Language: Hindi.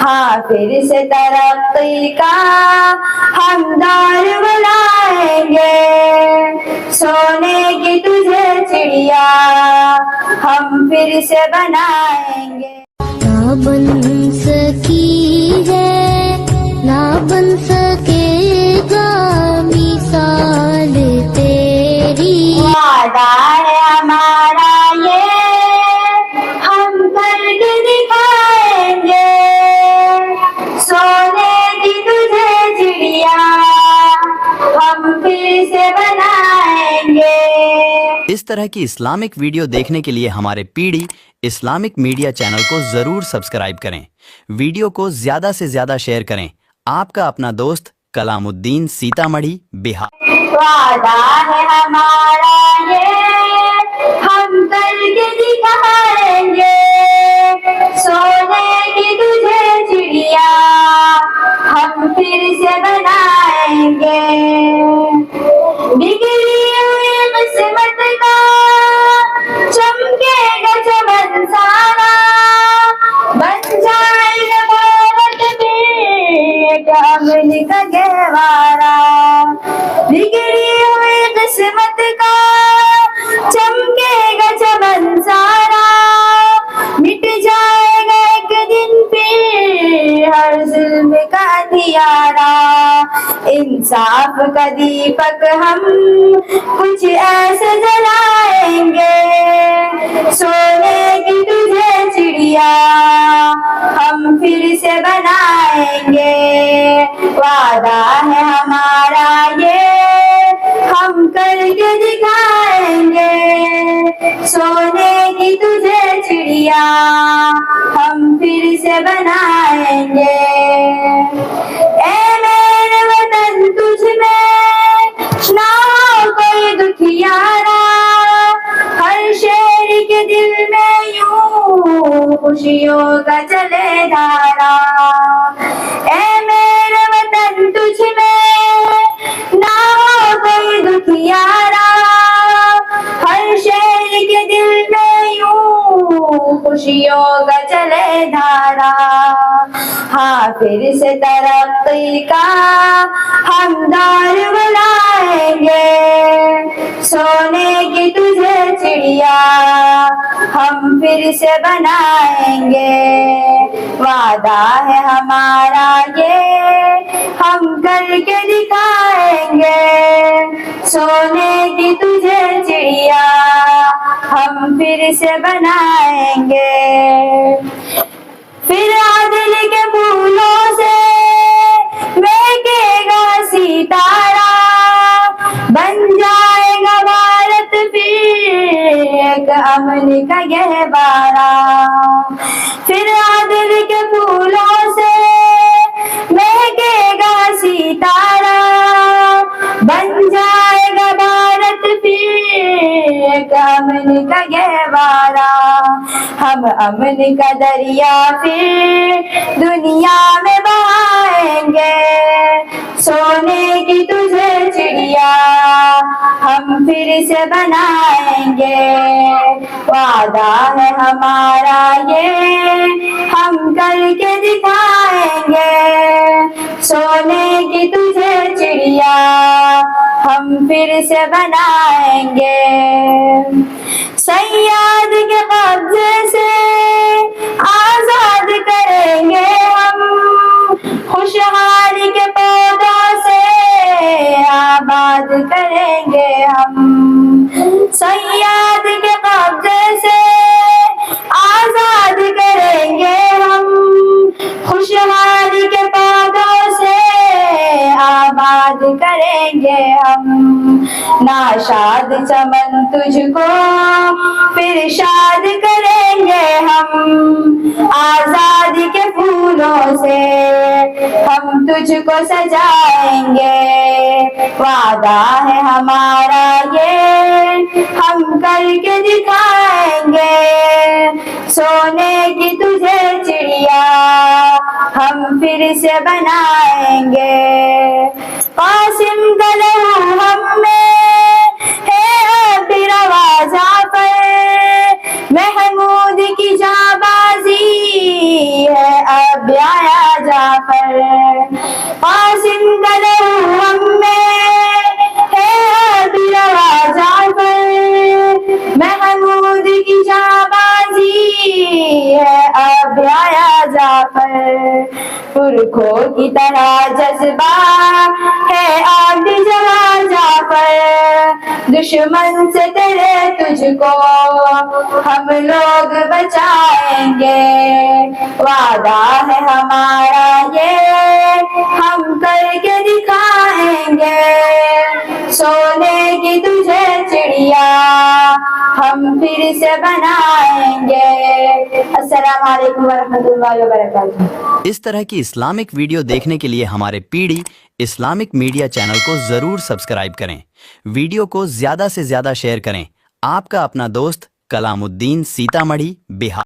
हाँ फिर से तरक्की का हम दौर बुलाएंगे, सोने की तुझे चिड़िया हम फिर से बनाएंगे। ना बन सकी है ना बन सकेगा मिसाल तेरी, वादा है हमारा ये हम करके दिखाएंगे, सोने की तुझे चिड़िया हम फिर से बनाएंगे। इस तरह की इस्लामिक वीडियो देखने के लिए हमारे पीढ़ी इस्लामिक मीडिया चैनल को जरूर सब्सक्राइब करें। वीडियो को ज्यादा से ज्यादा शेयर करें। आपका अपना दोस्त कलामुद्दीन, सीतामढ़ी, बिहार। वादा है हमारा ये हम करके दिखाएंगे, सोने की तुझे चिड़िया हम फिर से बनाएंगे। बिगड़ी हुई किस्मत का चमकेगा चमन सारा, बन जाएगा मोहब्बत में एक अमन का गहवारा। बिगड़ी हुई किस्मत का चमकेगा चमन सारा, मिट जाएगा एक दिन पे हर जुल्म का अंधियारा। इंसाफ का दीपक हम कुछ ऐसे जलाएंगे, सोने की तुझे चिड़िया हम फिर से बनाएंगे। वादा है हमारा ये हम करके दिखाएंगे, सोने की तुझे चिड़िया हम फिर से बनाएंगे। ए मेरे वतन तुझ में ना हो कोई दुखियारा, हर शेर के दिल में यूं खुशियों का चले धारा। ए मेरे वतन तुझ में ना हो कोई दुखियारा, हर शेर के दिल में यूं खुशियों का चले धारा। हाँ फिर से तरक्की का हम दौर बुलाएंगे, सोने की तुझे चिड़िया हम फिर से बनाएंगे। वादा है हमारा ये हम करके दिखाएंगे, सोने की तुझे चिड़िया हम फिर से बनाएंगे। फिर आदिल के फूलों से महकेगा सितारा, बन जाएगा भारत फिर एक अमन का गहवारा। फिर आदिल के फूलों से महकेगा सितारा, बन जाएगा भारत फिर एक अमन का गहवारा। हम अमन का दरिया फिर दुनिया में बहाएंगे, सोने की तुझे चिड़िया हम फिर से बनाएंगे। वादा है हमारा ये हम करके दिखाएंगे, सोने की तुझे चिड़िया हम फिर से बनाएंगे। सैयाद के कब्जे से आजाद करेंगे हम, खुशहाली के पौधों से आबाद करेंगे हम। सैयाद के कब्जे से आजाद करेंगे हम, खुशहाली के पौधों से आबाद करेंगे हम। नाशाद चमन तुझको फिर शाद करेंगे हम, आजादी के फूलों से हम तुझको सजाएंगे। वादा है हमारा ये हम करके दिखाएंगे, सोने की तुझे चिड़िया हम फिर से बनाएंगे। कासिम का लहू हम में है फिर आवाज़ा पर, महमूद की जाबाजी है अब आया जाफर। कासिम का लहू हम में है अब रवा जाफर। महमूद की शाबाजी है अब आया जाफर। पुरखों की तरह जज्बा है आग जला जाफर। दुश्मन से तेरे तुझको हम लोग बचाएंगे। वादा है हमारा ये हम करके दिखाएंगे। सोने की तुझे चिड़िया हम फिर से बनाएंगे। अस्सलाम वालेकुम वरहमतुल्लाहि वबरकातुहू। इस तरह की इस्लामिक वीडियो देखने के लिए हमारे पीडी इस्लामिक मीडिया चैनल को जरूर सब्सक्राइब करें। वीडियो को ज्यादा से ज्यादा शेयर करें। आपका अपना दोस्त कलामुद्दीन, सीतामढ़ी, बिहार।